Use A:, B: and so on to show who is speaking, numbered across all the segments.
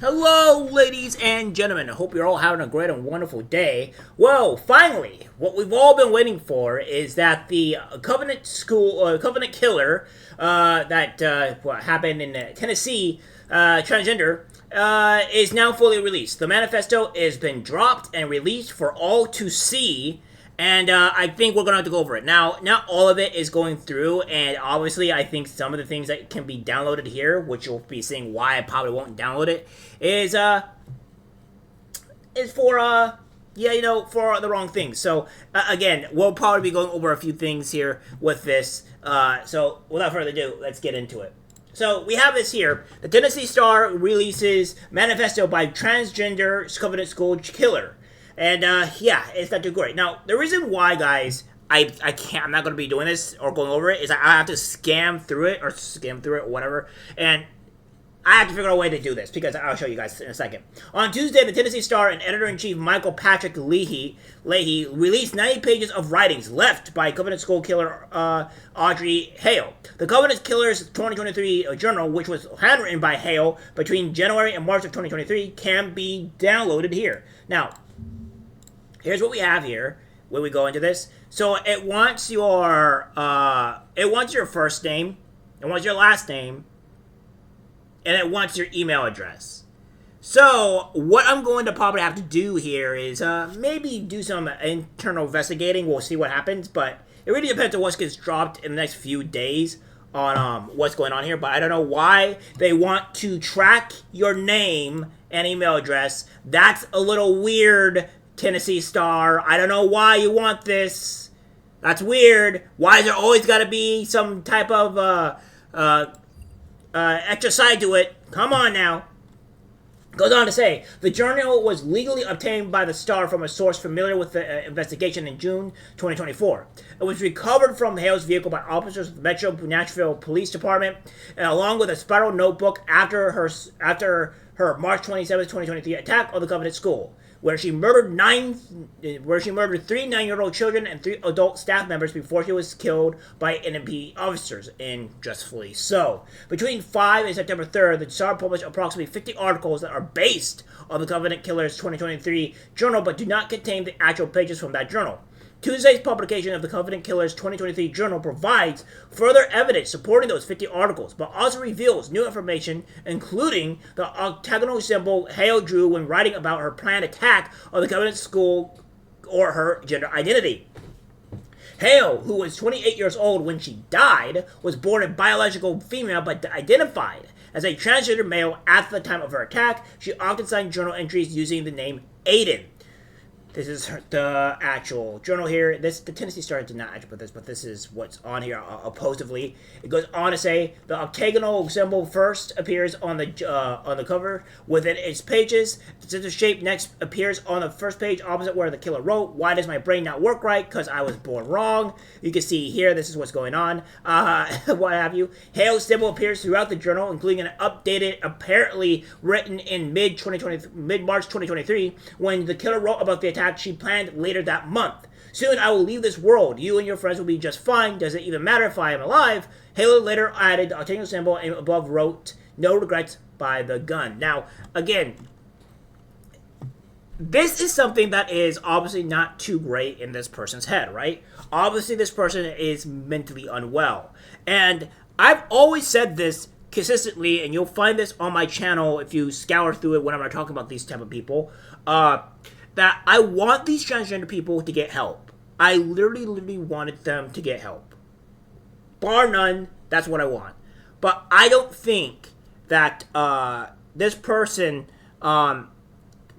A: Hello, ladies and gentlemen. I hope you're all having a great and wonderful day. Well, finally, what we've all been waiting for is that the Covenant killer what happened in Tennessee, transgender, is now fully released. The manifesto has been dropped and released for all to see. And I think we're going to have to go over it. Now, not all of it is going through, and obviously I think some of the things that can be downloaded here, which you'll be seeing why I probably won't download it, is for for the wrong things. So, again, we'll probably be going over a few things here with this. So, without further ado, let's get into it. So, we have this here. The Tennessee Star releases Manifesto by Transgender Covenant School Killer. And, yeah, it's not too great. Now, the reason why, guys, I'm not going to be doing this or going over it is I have to skim through it or whatever. And I have to figure out a way to do this because I'll show you guys in a second. On Tuesday, the Tennessee Star and editor-in-chief Michael Patrick Leahy released 90 pages of writings left by Covenant School killer Audrey Hale. The Covenant Killers 2023 journal, which was handwritten by Hale between January and March of 2023, can be downloaded here. Now, here's what we have here when we go into this. So it wants your first name, it wants your last name, and it wants your email address. So what I'm going to probably have to do here is maybe do some internal investigating. We'll see what happens, but it really depends on what gets dropped in the next few days on what's going on here. But I don't know why they want to track your name and email address. That's a little weird, Tennessee Star. I don't know why you want this. That's weird. Why is there always got to be some type of extra side to it? Come on now. Goes on to say, the journal was legally obtained by the Star from a source familiar with the investigation in June 2024. It was recovered from Hale's vehicle by officers of the Metro Nashville Police Department, and along with a spiral notebook after her March 27, 2023 attack on the Covenant School, where she murdered 3 9-year-old children and 3 adult staff members before she was killed by NMP officers, and justly so. Between 5 and September 3rd, the Star published approximately 50 articles that are based on the Covenant Killers 2023 journal, but do not contain the actual pages from that journal. Tuesday's publication of the Covenant Killers 2023 journal provides further evidence supporting those 50 articles, but also reveals new information, including the octagonal symbol Hale drew when writing about her planned attack on the Covenant School or her gender identity. Hale, who was 28 years old when she died, was born a biological female but identified as a transgender male at the time of her attack. She often signed journal entries using the name Aiden. This is the actual journal here. The Tennessee Star did not actually put this, but this is what's on here opposively. It goes on to say the octagonal symbol first appears on the cover within its pages. The scissor shape next appears on the first page opposite where the killer wrote, "Why does my brain not work right? Because I was born wrong." You can see here, this is what's going on. What have you. Hale's symbol appears throughout the journal, including an updated, apparently written in mid-March 2023, when the killer wrote about the attack she planned later that month. "Soon I will leave this world. You and your friends will be just fine. Does it even matter if I am alive?" Hale later added the octagonal symbol and above wrote, "No regrets by the gun." Now, again, this is something that is obviously not too great in this person's head, right? Obviously, this person is mentally unwell. And I've always said this consistently, and you'll find this on my channel if you scour through it whenever I talk about these type of people, that I want these transgender people to get help. I literally wanted them to get help. Bar none, that's what I want. But I don't think that this person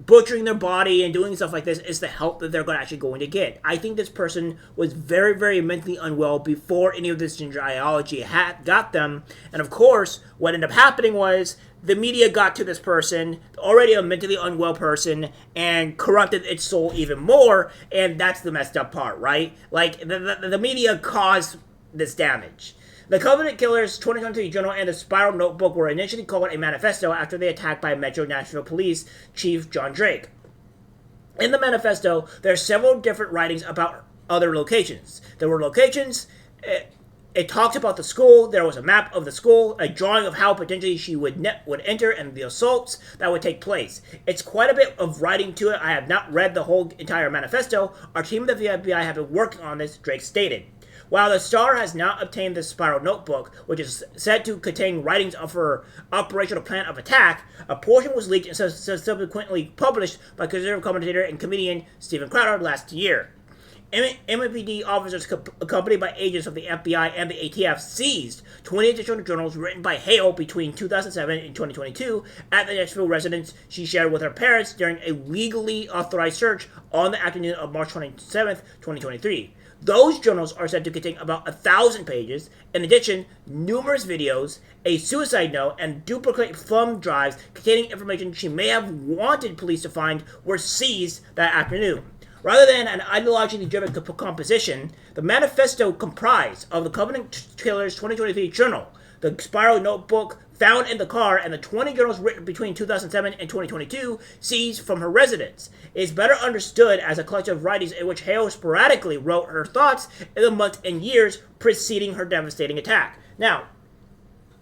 A: butchering their body and doing stuff like this is the help that they're actually going to get. I think this person was very, very mentally unwell before any of this gender ideology got them. And of course, what ended up happening was the media got to this person, already a mentally unwell person, and corrupted its soul even more. And that's the messed up part, right? Like, the media caused this damage. The Covenant Killers 2023 journal and the spiral notebook were initially called a manifesto after the attack by Metro Nashville Police Chief John Drake. In the manifesto, there are several different writings about other locations. There were locations it talks about the school. There was a map of the school, a drawing of how potentially she would enter, and the assaults that would take place. It's quite a bit of writing to it. I have not read the whole entire manifesto. Our team at the FBI have been working on this, Drake stated. While the Star has not obtained the spiral notebook, which is said to contain writings of her operational plan of attack, a portion was leaked and subsequently published by conservative commentator and comedian Steven Crowder last year. MPD officers accompanied by agents of the FBI and the ATF seized 20 additional journals written by Hale between 2007 and 2022 at the Nashville residence she shared with her parents during a legally authorized search on the afternoon of March 27, 2023. Those journals are said to contain about 1,000 pages. In addition, numerous videos, a suicide note, and duplicate thumb drives containing information she may have wanted police to find were seized that afternoon. Rather than an ideologically driven composition, the manifesto comprised of the Covenant Killer's 2023 journal, the spiral notebook found in the car, and the 20 journals written between 2007 and 2022 seized from her residence. It is better understood as a collection of writings in which Hale sporadically wrote her thoughts in the months and years preceding her devastating attack. Now,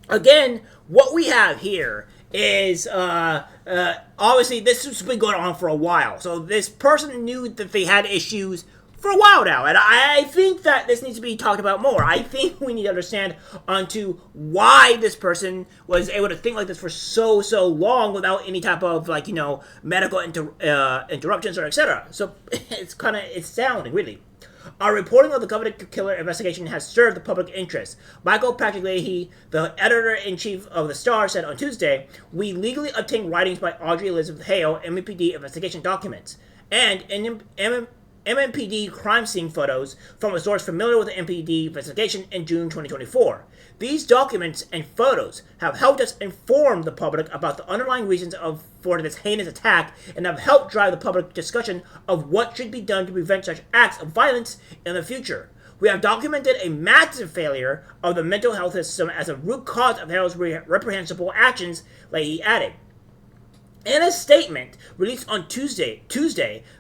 A: again, what we have here is obviously this has been going on for a while. So this person knew that they had issues for a while now, and I think that this needs to be talked about more. I think we need to understand onto why this person was able to think like this for so long without any type of medical interruptions or etc. So it's astounding, really. Our reporting of the Covenant Killer investigation has served the public interest. Michael Patrick Leahy, the editor-in-chief of the Star, said on Tuesday, "We legally obtained writings by Audrey Elizabeth Hale, MPD investigation documents, and MMPD crime scene photos from a source familiar with the MPD investigation in June 2024. These documents and photos have helped us inform the public about the underlying reasons for this heinous attack and have helped drive the public discussion of what should be done to prevent such acts of violence in the future. We have documented a massive failure of the mental health system as a root cause of Hale's reprehensible actions," Leahy added. In a statement released on Tuesday,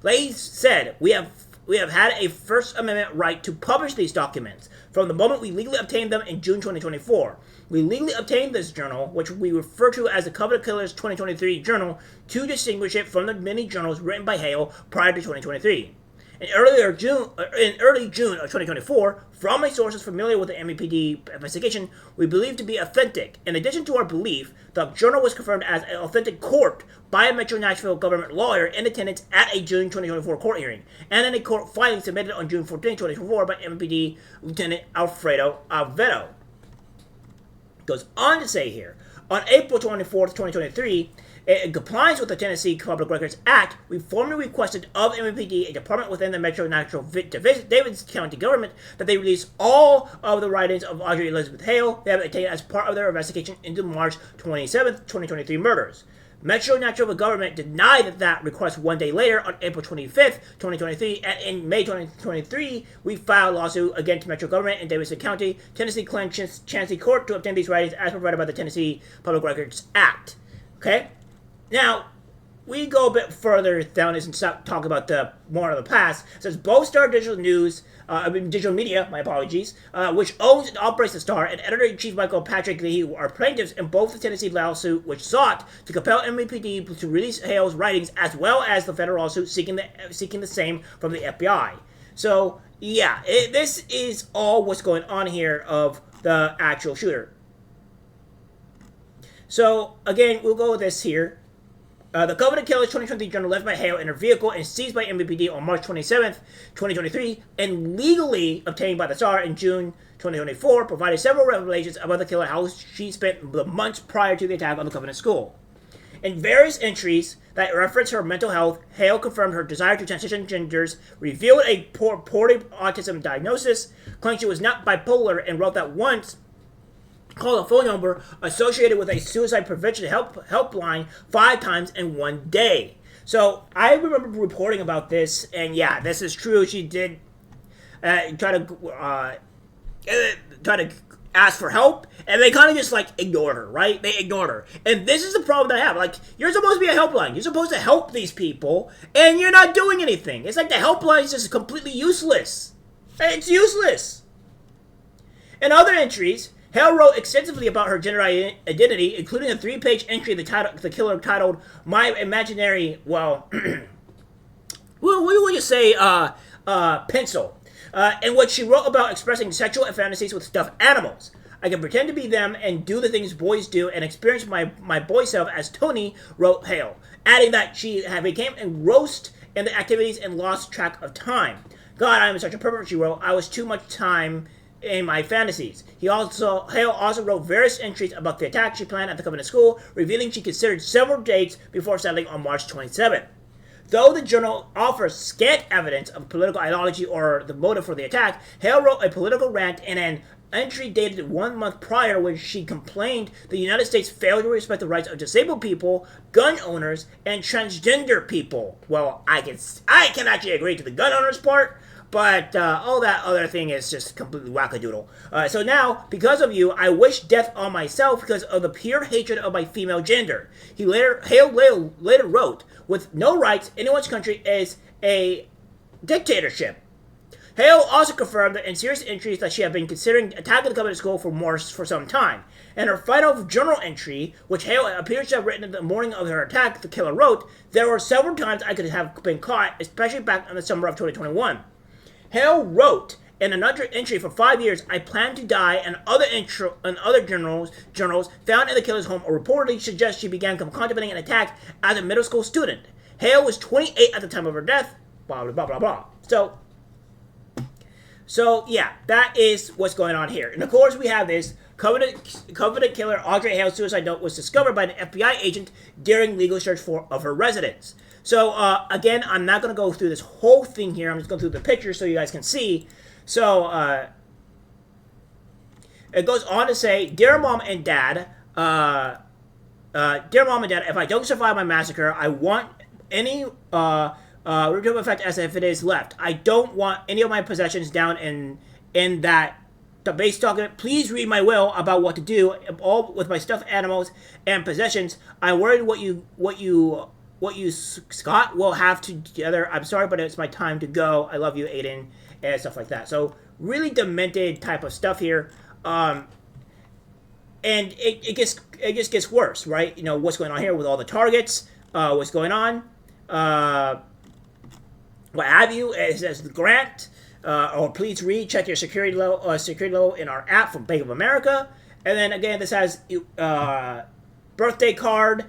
A: Leahy said, we have had a First Amendment right to publish these documents from the moment we legally obtained them in June 2024. We legally obtained this journal, which we refer to as the Covenant Killer's 2023 journal, to distinguish it from the many journals written by Hale prior to 2023. In early June of 2024, from sources familiar with the MPD investigation, we believe to be authentic. In addition to our belief, the journal was confirmed as an authentic court by a Metro Nashville government lawyer in attendance at a June 2024 court hearing, and in a court filing submitted on June 14, 2024 by MPD Lieutenant Alfredo Alvedo. Goes on to say here, on April 24, 2023, in compliance with the Tennessee Public Records Act, we formally requested of MPD, a department within the Metro Nashville Davis County government, that they release all of the writings of Audrey Elizabeth Hale they have obtained as part of their investigation into March 27, 2023 murders. Metro Nashville government denied that request one day later on April 25th, 2023, and in May 2023, we filed a lawsuit against Metro government in Davidson County. Tennessee claimed Chancery Court to obtain these writings as provided by the Tennessee Public Records Act. Okay? Now, we go a bit further down this and talk about the more of the past. It says both Star Digital Media, which owns and operates the Star, and editor-in-chief Michael Patrick Leahy are plaintiffs in both the Tennessee lawsuit, which sought to compel MPD to release Hale's writings, as well as the federal lawsuit seeking the same from the FBI. So, yeah, this is all what's going on here of the actual shooter. So, again, we'll go with this here. The Covenant Killer's 2023 journal left by Hale in her vehicle and seized by MPD on March 27th, 2023, and legally obtained by the Star in June 2024, provided several revelations about the killer, how she spent the months prior to the attack on the Covenant School. In various entries that reference her mental health, Hale confirmed her desire to transition genders, revealed a purported autism diagnosis, claimed she was not bipolar, and wrote that once called a phone number associated with a suicide prevention helpline 5 times in one day. So I remember reporting about this, and yeah, this is true. She did try to ask for help, and they kind of just ignored her, right? They ignored her, and this is the problem that I have. You're supposed to be a helpline. You're supposed to help these people, and you're not doing anything. It's like the helpline is just completely useless. It's useless. In other entries, Hale wrote extensively about her gender identity, including a 3-page entry the killer titled "My Imaginary," well, what would you say, pencil, in which she wrote about expressing sexual fantasies with stuffed animals. I can pretend to be them and do the things boys do and experience my boy self as Tony, wrote Hale, adding that she became engrossed in the activities and lost track of time. God, I am such a pervert, she wrote. I was too much time in my fantasies. Hale also wrote various entries about the attack she planned at the Covenant School, revealing she considered several dates before settling on March 27th. Though the journal offers scant evidence of political ideology or the motive for the attack, Hale wrote a political rant in an entry dated 1 month prior, where she complained the United States failed to respect the rights of disabled people, gun owners, and transgender people. Well, I can actually agree to the gun owners part, but all that other thing is just completely wackadoodle. So now, because of you, I wish death on myself because of the pure hatred of my female gender. Hale later wrote, with no rights, anyone's country is a dictatorship. Hale also confirmed that in serious entries that she had been considering attacking the Covenant School for some time. In her final journal entry, which Hale appears to have written in the morning of her attack, the killer wrote, "There were several times I could have been caught, especially back in the summer of 2021. Hale wrote in another entry, for 5 years, I planned to die, and other journals found in the killer's home reportedly suggest she began contemplating an attack as a middle school student. Hale was 28 at the time of her death, blah, blah, blah, blah, blah. So yeah, that is what's going on here. And of course, we have this Covenant killer Audrey Hale's suicide note was discovered by an FBI agent during legal search of her residence. So again, I'm not going to go through this whole thing here. I'm just going through the pictures so you guys can see. So it goes on to say, Dear Mom and Dad, if I don't survive my massacre, I want any return effect as if it is left. I don't want any of my possessions down in that the base document. Please read my will about what to do all with my stuffed animals and possessions. I'm worried what you Scott will have together. I'm sorry, but it's my time to go. I love you, Aiden, and stuff like that. So really demented type of stuff here. And it just gets worse, right? You know what's going on here with all the targets. What's going on? What have you? It says Grant, or please check your security level in our app from Bank of America. And then again, this has birthday card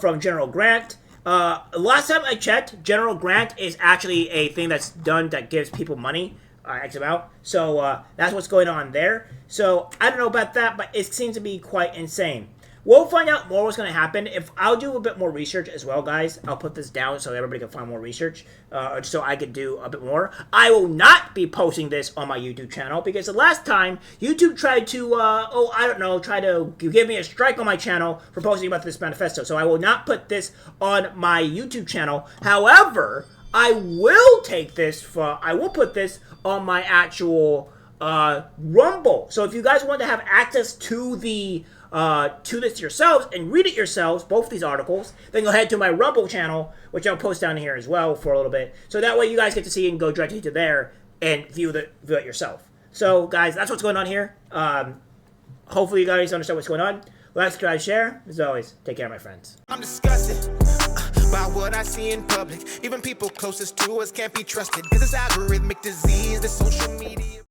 A: from General Grant. Last time I checked, General Grant is actually a thing that's done that gives people money, X amount. So that's what's going on there. So I don't know about that, but it seems to be quite insane. We'll find out more what's going to happen. If I'll do a bit more research as well, guys. I'll put this down so everybody can find more research, so I could do a bit more. I will not be posting this on my YouTube channel because the last time YouTube tried to, try to give me a strike on my channel for posting about this manifesto. So I will not put this on my YouTube channel. However, I will put this on my actual Rumble. So if you guys want to have access to this yourselves and read it yourselves, both these articles, then go ahead to my Rumble channel, which I'll post down here as well for a little bit. So that way you guys get to see and go directly to there and view it yourself. So guys, that's what's going on here. Hopefully you guys understand what's going on. Like, subscribe, share. As always, take care, my friends.
B: I'm disgusted by what I see in public. Even people closest to us can't be trusted. Cause it's algorithmic disease, the social media.